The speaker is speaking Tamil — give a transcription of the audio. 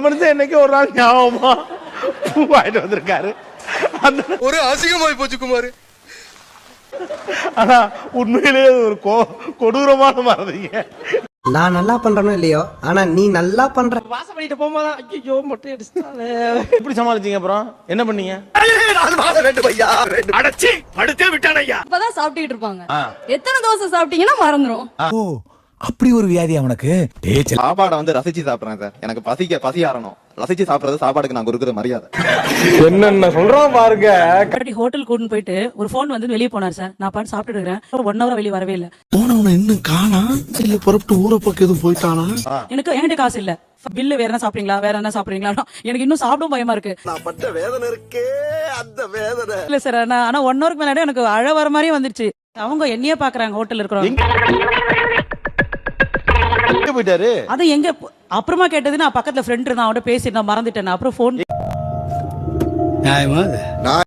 மனுஷன் என்னைக்கு ஒரு நாள் ஞாபகமா பூ வாங்கிட்டு வந்திருக்காரு. ஒரு அசிங்கமாய் போச்சு குமார். ஆனா உண்மையிலேயே ஒரு கொடூரமான மறதிங்க. நான் நல்லா பண்றனோ இல்லையோ, ஆனா நீ நல்லா பண்ற. வாசம் பண்ணிட்டு போகும்போது ஐயோ மொட்டை அடிச்சிட்டாலே. எப்படி சமாளிச்சீங்க? அப்புறம் என்ன பண்ணீங்க? அடச்சி படுத்தே விட்டான் ஐயா. இப்பதான் சாப்பிட்டுட்டு இருப்பாங்க. எத்தனை தோசை சாப்பிட்டீங்கன்னா மறந்துரும். ஓ அப்படி ஒரு வியாதி அவனுக்கு. சாப்பாடை வந்து ரசிச்சு சாப்பிடுறேன் சார். எனக்கு பசி ஆறணும். ரசிச்சு சாப்பிடுறது சாப்பாடுக்கு நான் கொடுக்குற மரியாதை. என்னென்ன சொல்றோம் பாருங்க. ஹோட்டல் கூட்டின்னு போயிட்டு ஒரு போன் வந்து வெளியே போனார் சார். நான் பாட்டு சாப்பிட்டு இருக்கிறேன். 1 hour வெளியே வரவே இல்ல. போனவன இன்னும் காணா இல்ல புறப்பட்டு ஊரை பக்கம் எதுவும் போயிட்டானா? எனக்கு என்கிட்ட காசு இல்ல. பில்லு வேற என்ன சாப்பிடுறீங்களா, வேற என்ன சாப்பிடுறீங்களா? எனக்கு இன்னும் சாப்பிடும் பயமா இருக்கு. நான் பட்ட வேதனை இருக்கே அந்த வேதனை. இல்ல சார், ஆனா 1 hourக்கு மேல எனக்கு அழ வர மாதிரியே வந்துருச்சு. அவங்க என்னையே பாக்குறாங்க ஹோட்டல் இருக்கிறவங்க. போயிட்டாரு. அது எங்க அப்புறமா கேட்டது, நான் பக்கத்துல ஃப்ரெண்ட் இருந்தான், அவன்கிட்ட பேசிட்டு நான் மறந்துட்டேன். அப்புறம் போன்